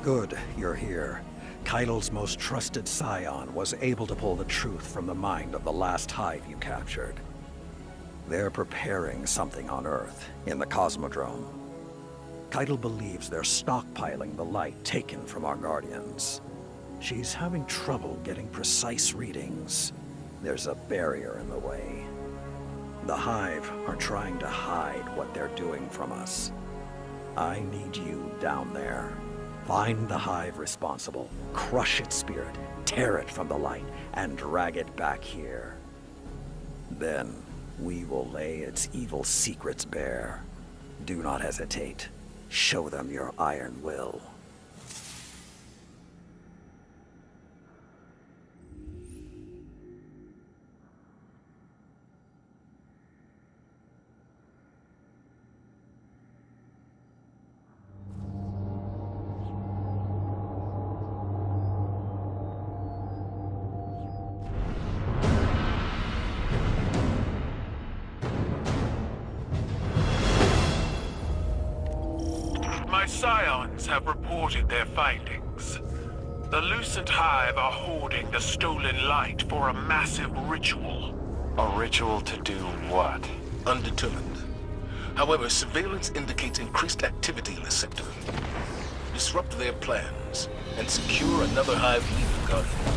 Good, you're here. Keitel's most trusted scion was able to pull the truth from the mind of the last hive you captured. They're preparing something on Earth, in the Cosmodrome. Keitel believes they're stockpiling the light taken from our Guardians. She's having trouble getting precise readings. There's a barrier in the way. The Hive are trying to hide what they're doing from us. I need you down there. Find the Hive responsible, crush its spirit, tear it from the light, and drag it back here. Then, we will lay its evil secrets bare. Do not hesitate. Show them your iron will. My scions have reported their findings. The Lucent Hive are hoarding the stolen light for a massive ritual. A ritual to do what? Undetermined. However, surveillance indicates increased activity in the sector. Disrupt their plans and secure another Hive lead Guardian.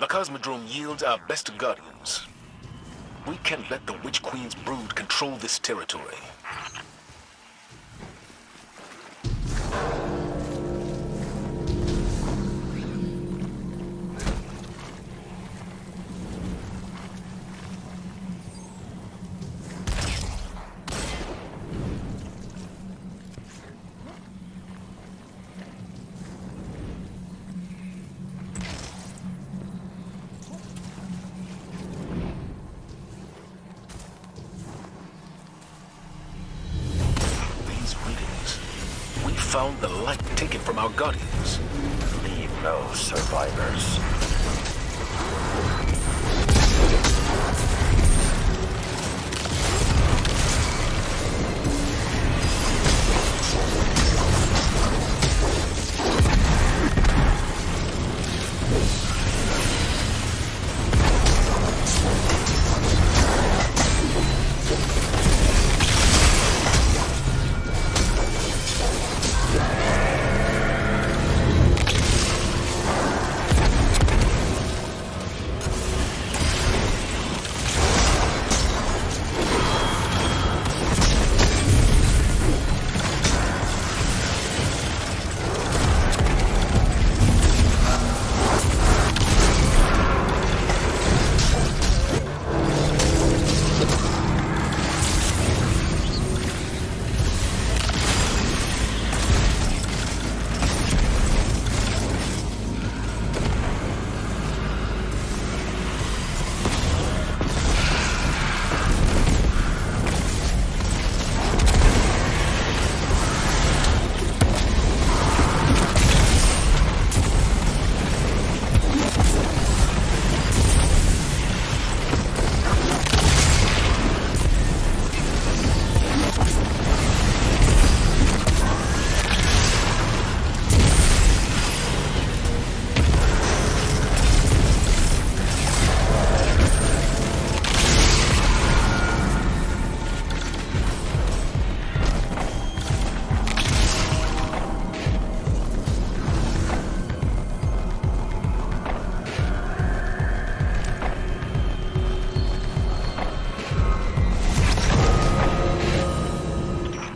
The Cosmodrome yields our best guardians. We can't let the Witch Queen's brood control this territory. Found the light taken from our guardians. Leave no survivors.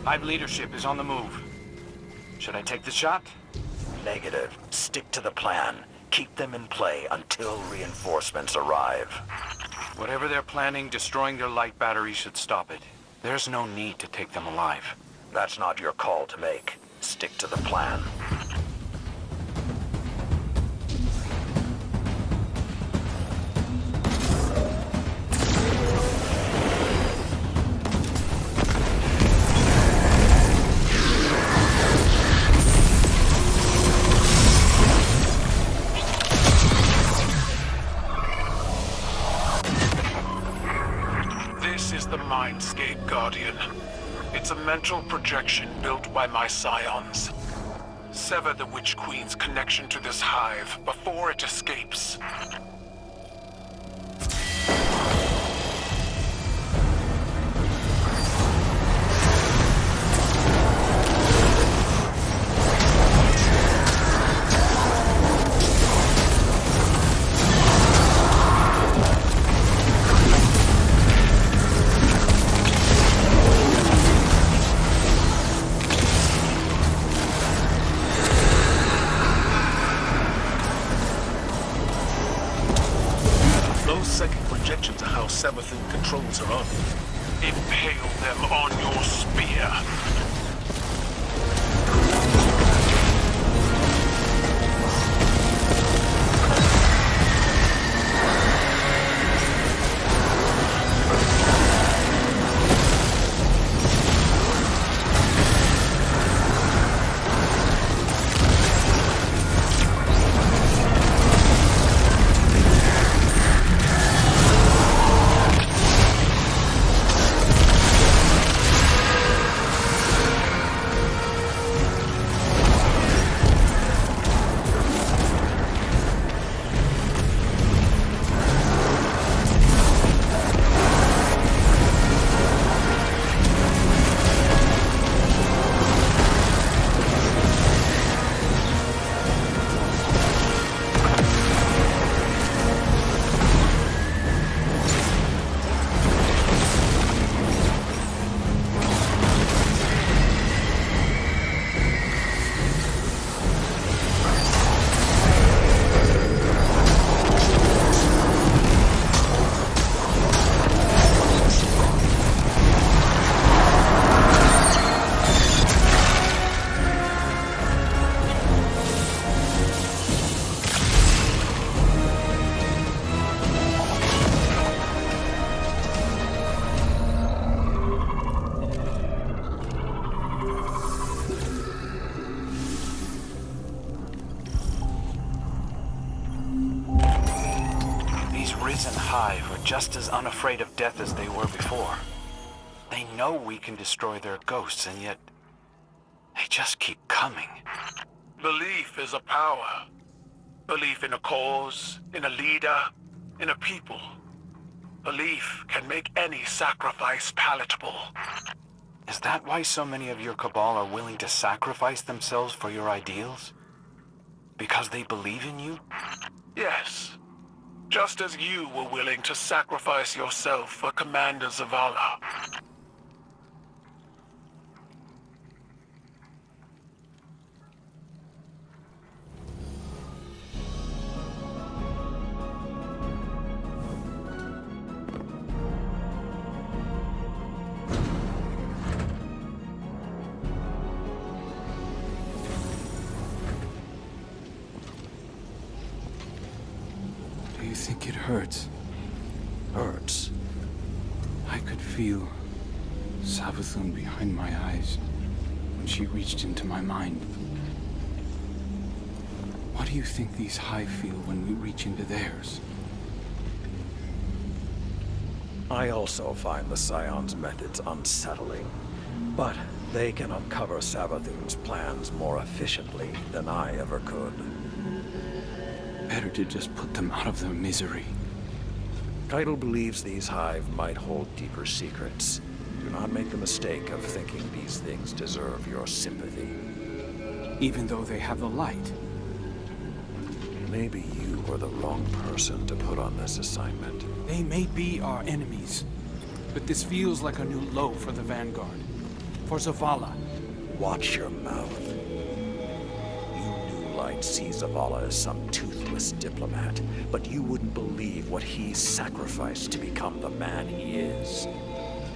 Hive leadership is on the move. Should I take the shot? Negative. Stick to the plan. Keep them in play until reinforcements arrive. Whatever they're planning, destroying their light battery should stop it. There's no need to take them alive. That's not your call to make. Stick to the plan. The Mindscape Guardian. It's a mental projection built by my scions. Sever the Witch Queen's connection to this hive before it escapes. Projections of how Savathun controls her army. Impale them on your spear. risen Hive are just as unafraid of death as they were before. They know we can destroy their ghosts, and yet they just keep coming. Belief is a power. Belief in a cause, in a leader, in a people. Belief can make any sacrifice palatable. Is that why so many of your Cabal are willing to sacrifice themselves for your ideals? Because they believe in you? Yes. Just as you were willing to sacrifice yourself for Commander Zavala. Do you think it hurts? Hurts? I could feel Savathun behind my eyes when she reached into my mind. What do you think these Hive feel when we reach into theirs? I also find the Scion's methods unsettling, but they can uncover Savathun's plans more efficiently than I ever could. Better to just put them out of their misery. Keitel believes these Hive might hold deeper secrets. Do not make the mistake of thinking these things deserve your sympathy. Even though they have the light. Maybe you were the wrong person to put on this assignment. They may be our enemies, but this feels like a new low for the Vanguard. For Zavala. Watch your mouth. You New Light see Zavala as some toothless diplomat, but you wouldn't believe what he's sacrificed to become the man he is.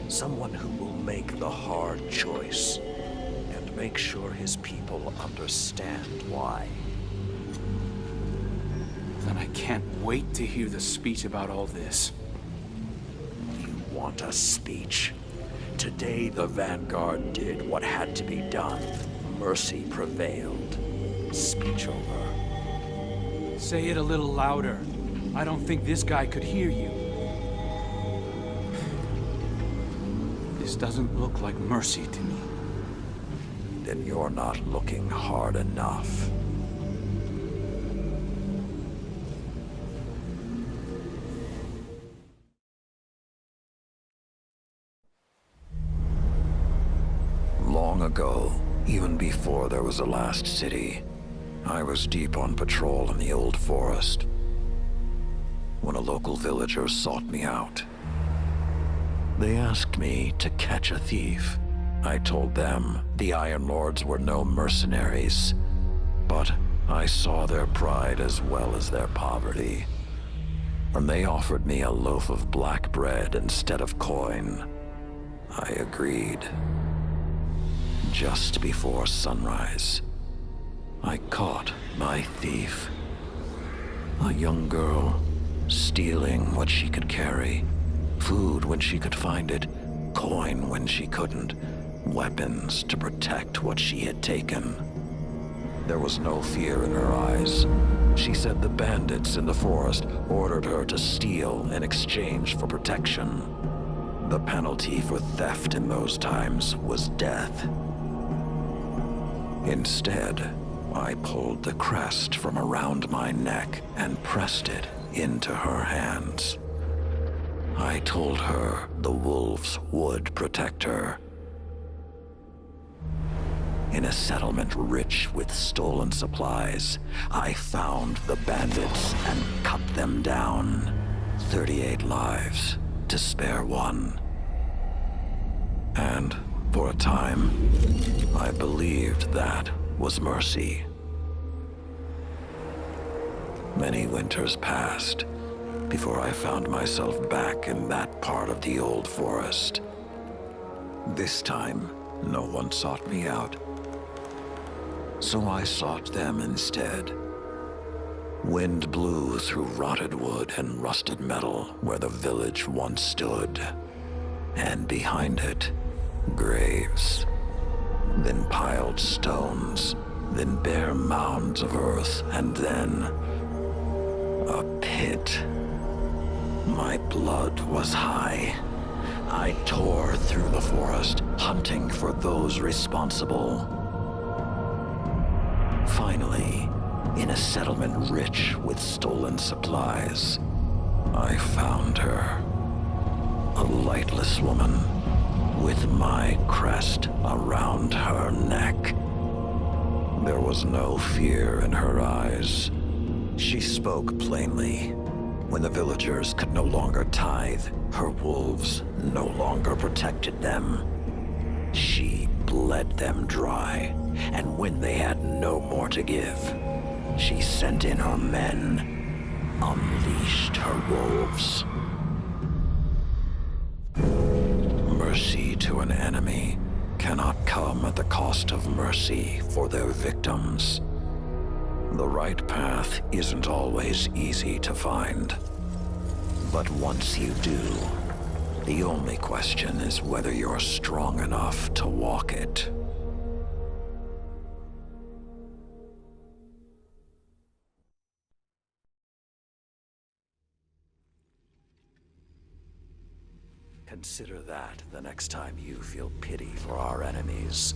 Someone who will make the hard choice, and make sure his people understand why. Then I can't wait to hear the speech about all this. You want a speech? Today the Vanguard did what had to be done. Mercy prevailed. Speech over. Say it a little louder. I don't think this guy could hear you. This doesn't look like mercy to me. Then you're not looking hard enough. Long ago, even before there was a last city, I was deep on patrol in the old forest when a local villager sought me out. They asked me to catch a thief. I told them the Iron Lords were no mercenaries, but I saw their pride as well as their poverty. And they offered me a loaf of black bread instead of coin. I agreed. Just before sunrise, I caught my thief. A young girl, stealing what she could carry. Food when she could find it, coin when she couldn't, weapons to protect what she had taken. There was no fear in her eyes. She said the bandits in the forest ordered her to steal in exchange for protection. The penalty for theft in those times was death. Instead, I pulled the crest from around my neck and pressed it into her hands. I told her the wolves would protect her. In a settlement rich with stolen supplies, I found the bandits and cut them down. 38 lives to spare one. And for a time, I believed that was mercy. Many winters passed before I found myself back in that part of the old forest. This time, no one sought me out. So I sought them instead. Wind blew through rotted wood and rusted metal where the village once stood. And behind it, graves. Then piled stones, then bare mounds of earth, and then a pit. My blood was high. I tore through the forest, hunting for those responsible. Finally, in a settlement rich with stolen supplies, I found her. A lightless woman with my crest around her neck. There was no fear in her eyes. She spoke plainly. When the villagers could no longer tithe, her wolves no longer protected them. She bled them dry, and when they had no more to give, she sent in her men, unleashed her wolves. Mercy to an enemy cannot come at the cost of mercy for their victims. The right path isn't always easy to find. But once you do, the only question is whether you're strong enough to walk it. Consider that the next time you feel pity for our enemies.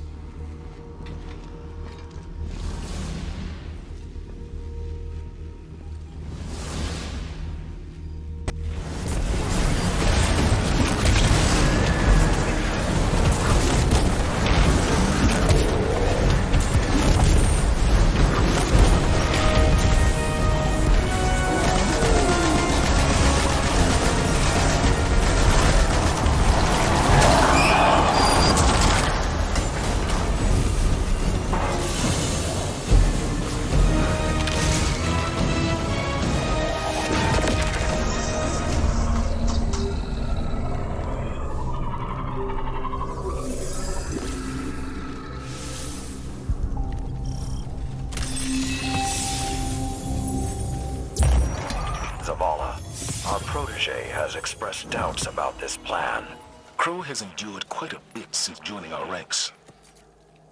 Our protege has expressed doubts about this plan. Crow has endured quite a bit since joining our ranks.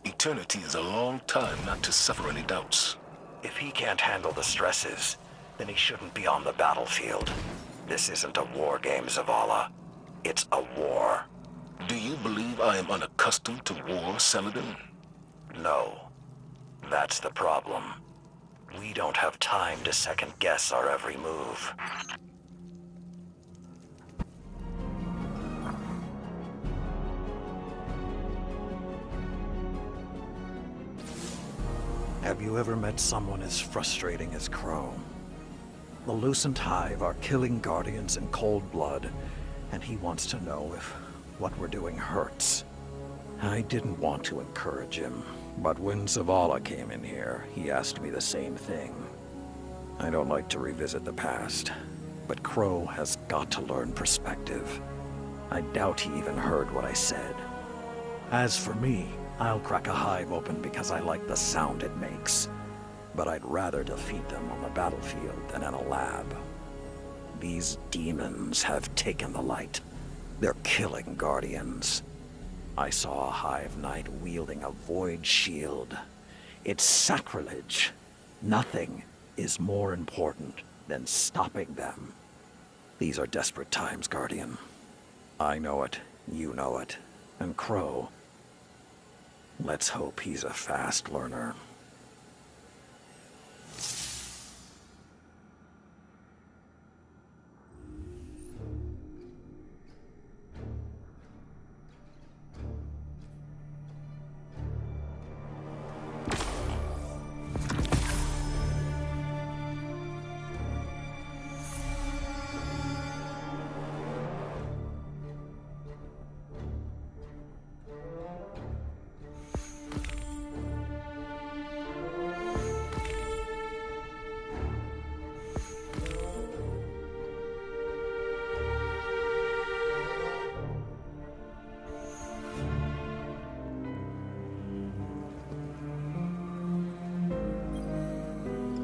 Eternity is a long time not to suffer any doubts. If he can't handle the stresses, then he shouldn't be on the battlefield. This isn't a war game, Zavala. It's a war. Do you believe I am unaccustomed to war, Saladin? No. That's the problem. We don't have time to second-guess our every move. Have you ever met someone as frustrating as Crow? The Lucent Hive are killing Guardians in cold blood, and he wants to know if what we're doing hurts. I didn't want to encourage him, but when Zavala came in here, he asked me the same thing. I don't like to revisit the past, but Crow has got to learn perspective. I doubt he even heard what I said. As for me, I'll crack a hive open because I like the sound it makes. But I'd rather defeat them on the battlefield than in a lab. These demons have taken the light. They're killing Guardians. I saw a Hive Knight wielding a void shield. It's sacrilege. Nothing is more important than stopping them. These are desperate times, Guardian. I know it, you know it, and Crow. Let's hope he's a fast learner.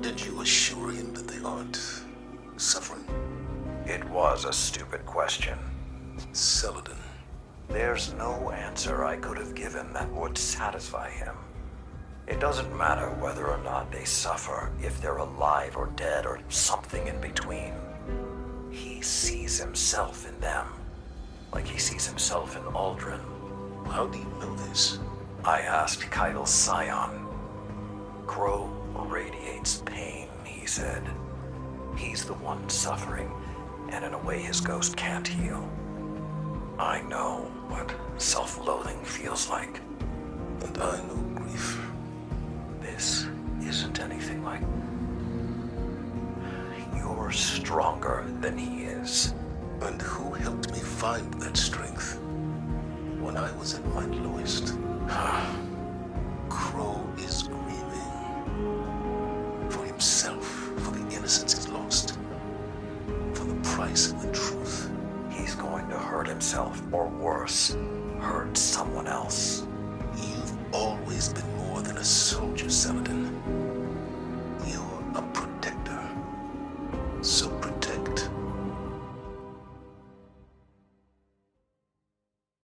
Did you assure him that they aren't suffering? It was a stupid question. Saladin. There's no answer I could have given that would satisfy him. It doesn't matter whether or not they suffer, if they're alive or dead or something in between. He sees sees himself in them, like he sees himself in Aldrin. How do you know this? I asked Keitel's scion. Crow radiates pain, he said. He's the one suffering, and in a way his ghost can't heal. I know what self-loathing feels like. And I know grief. This isn't anything like... You're stronger than he is. And who helped me find that strength? When I was at my lowest. Crow is grieving. For himself, for the innocence he's lost. For the price of the truth. He's going to hurt himself, or worse, hurt someone else. You've always been more than a soldier, Saladin.